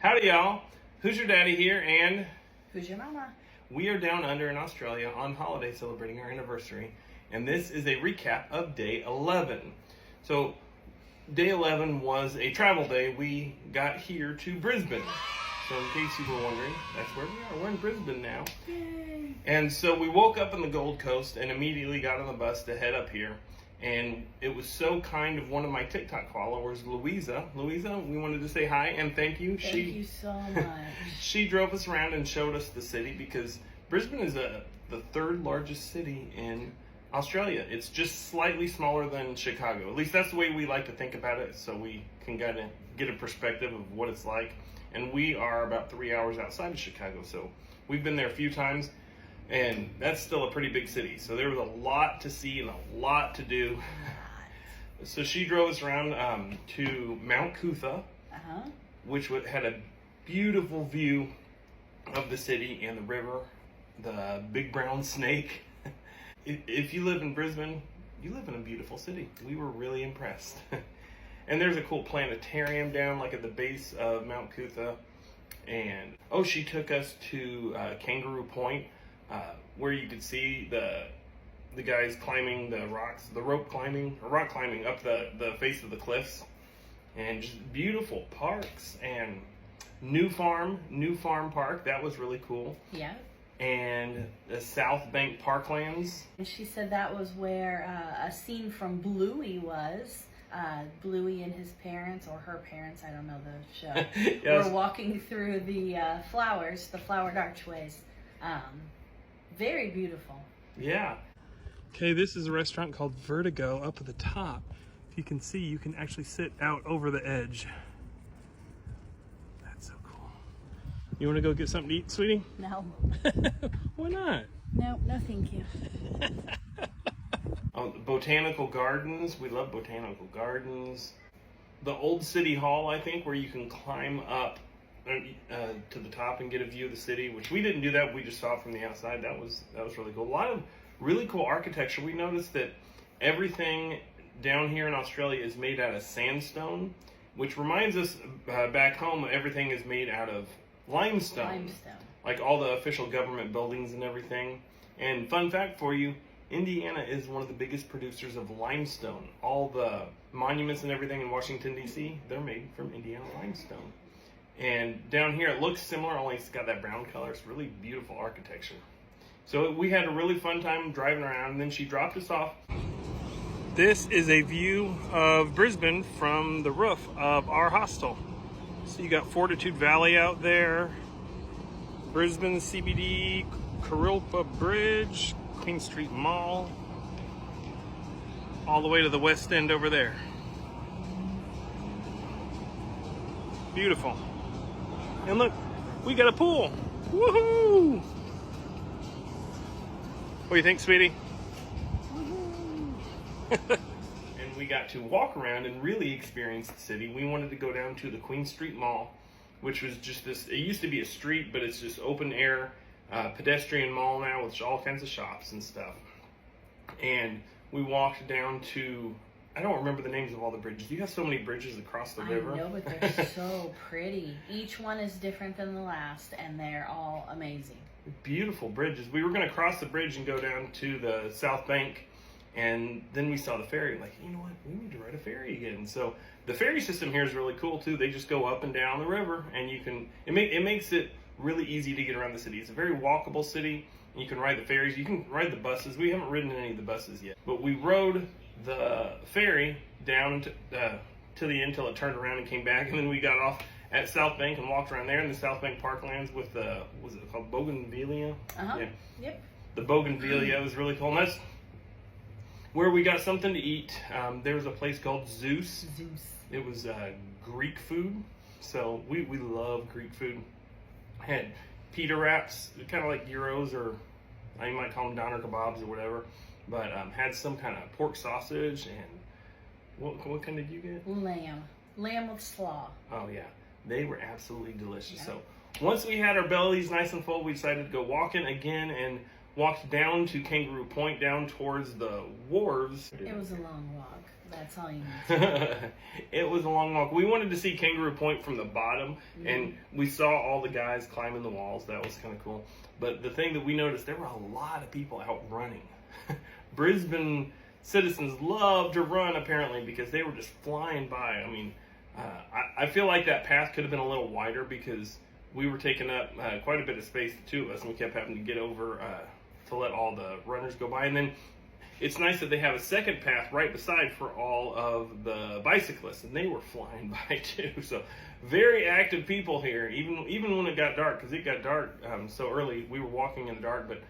Howdy y'all, Hoosier Daddy here, and Who's your mama? we are down under in Australia on holiday celebrating our anniversary, and this is a recap of day 11. So day 11 was a travel day. We got here to Brisbane. So in case you were wondering, that's where we are. We're in Brisbane now. Yay. And so we woke up on the Gold Coast and immediately got on the bus to head up here. And it was so kind of one of my TikTok followers, Louisa. Louisa, we wanted to say hi and thank you. Thank you so much. She drove us around and showed us the city because Brisbane is the third largest city in Australia. It's just slightly smaller than Chicago. At least that's the way we like to think about it, so we can get a perspective of what it's like. And we are about 3 hours outside of Chicago, so we've been there a few times. And that's still a pretty big city. So there was a lot to see and a lot to do. So she drove us around to Mount Cootha, which had a beautiful view of the city and the river, the big brown snake. If you live in Brisbane, you live in a beautiful city. We were really impressed. And there's a cool planetarium down like at the base of Mount Cootha. And she took us to Kangaroo Point, where you could see the guys climbing the rocks, rock climbing up the face of the cliffs, and just beautiful parks. And New Farm Park, that was really cool. Yeah. And the South Bank Parklands. And she said that was where a scene from Bluey was. Bluey and his parents, or her parents, I don't know the show, Yes. were walking through the flowered archways. Very beautiful. Yeah. Okay, this is a restaurant called Vertigo up at the top. If you can see, you can actually sit out over the edge. That's so cool. You want to go get something to eat, sweetie? No. Why not? No, thank you. Botanical gardens. We love botanical gardens. The old city hall, I think, where you can climb up to the top and get a view of the city, which we didn't do that. We just saw it from the outside. That was really cool. A lot of really cool architecture. We noticed that everything down here in Australia is made out of sandstone, which reminds us back home everything is made out of limestone. Like all the official government buildings and everything. And fun fact for you, Indiana is one of the biggest producers of limestone. All the monuments and everything in Washington, D.C., they're made from Indiana limestone. And down here it looks similar, only it's got that brown color. It's really beautiful architecture. So we had a really fun time driving around, and then she dropped us off. This is a view of Brisbane from the roof of our hostel. So you got Fortitude Valley out there, Brisbane CBD, Kurilpa Bridge, Queen Street Mall, all the way to the West End over there. Beautiful. And look, we got a pool. Woohoo! What do you think, sweetie? And we got to walk around and really experience the city. We wanted to go down to the Queen Street Mall, which was just this, it used to be a street, but it's just open air, pedestrian mall now with all kinds of shops and stuff. And we walked down to, I don't remember the names of all the bridges. You have so many bridges across the river. I know, but they're so pretty. Each one is different than the last, and they're all amazing. Beautiful Bridges. We were going to cross the bridge and go down to the South Bank, and then we saw the ferry. Like, you know what? We need to ride a ferry again. So the ferry system here is really cool too. They just go up and down the river, and you can. It makes it really easy to get around the city. It's a very walkable city. You can ride the ferries. You can ride the buses. We haven't ridden any of the buses yet, but we rode the ferry down to the end until it turned around and came back, and then we got off at South Bank and walked around there in the South Bank Parklands with the, was it called Bougainvillea? Yeah. Yep. The Bougainvillea was really cool. And that's where we got something to eat. There was a place called Zeus. It was Greek food. So we love Greek food. Had pita wraps, kind of like gyros, or you might call them doner kebabs or whatever. But had some kind of pork sausage, and what kind did you get? Lamb with slaw. Oh yeah, they were absolutely delicious. Yeah. So once we had our bellies nice and full, we decided to go walking again and walked down to Kangaroo Point, down towards the wharves. It was a long walk. That's all you need. It was a long walk. We wanted to see Kangaroo Point from the bottom, and we saw all the guys climbing the walls. That was kind of cool. But the thing that we noticed, there were a lot of people out running. Brisbane citizens love to run, apparently, because they were just flying by. I mean, I feel like that path could have been a little wider because we were taking up quite a bit of space, the two of us, and we kept having to get over to let all the runners go by. And then it's nice that they have a second path right beside for all of the bicyclists, and they were flying by too. So very active people here, even when it got dark, because it got dark so early. We were walking in the dark, but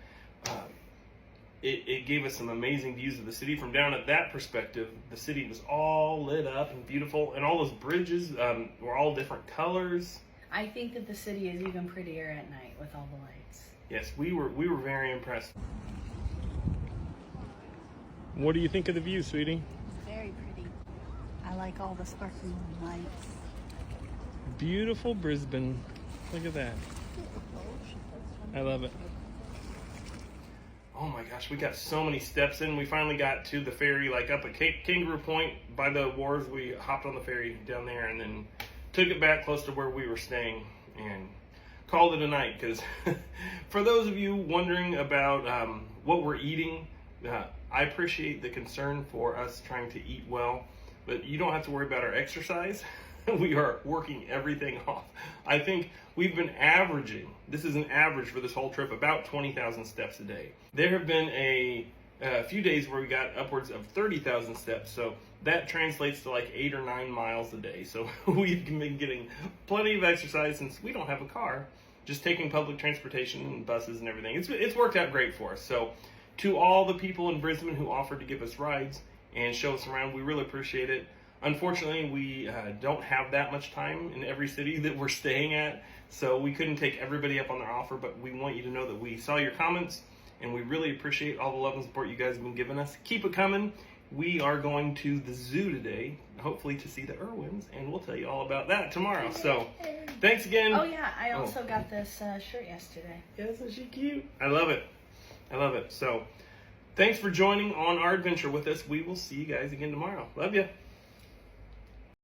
it gave us some amazing views of the city from down at that perspective. The city was all lit up and beautiful, and all those bridges were all different colors. I think that the city is even prettier at night with all the lights. Yes, we were very impressed. What do you think of the view, sweetie? Very pretty. I like all the sparkling lights. Beautiful Brisbane. Look at that. I love it. Oh my gosh, we got so many steps in. We finally got to the ferry, like up at Kangaroo Point by the wharves. We hopped on the ferry down there and then took it back close to where we were staying and called it a night. Because for those of you wondering about what we're eating, I appreciate the concern for us trying to eat well, but you don't have to worry about our exercise. We are working everything off. I think we've been averaging, this is an average for this whole trip, about 20,000 steps a day. There have been a few days where we got upwards of 30,000 steps, so that translates to like 8 or 9 miles a day. So we've been getting plenty of exercise since we don't have a car, just taking public transportation and buses and everything. It's worked out great for us. So to all the people in Brisbane who offered to give us rides and show us around, we really appreciate it. Unfortunately, we don't have that much time in every city that we're staying at, so we couldn't take everybody up on their offer, but we want you to know that we saw your comments, and we really appreciate all the love and support you guys have been giving us. Keep it coming. We are going to the zoo today, hopefully to see the Irwins, and we'll tell you all about that tomorrow. So, thanks again. Oh yeah, I also got this shirt yesterday. Isn't she cute? I love it. I love it. So, thanks for joining on our adventure with us. We will see you guys again tomorrow. Love you.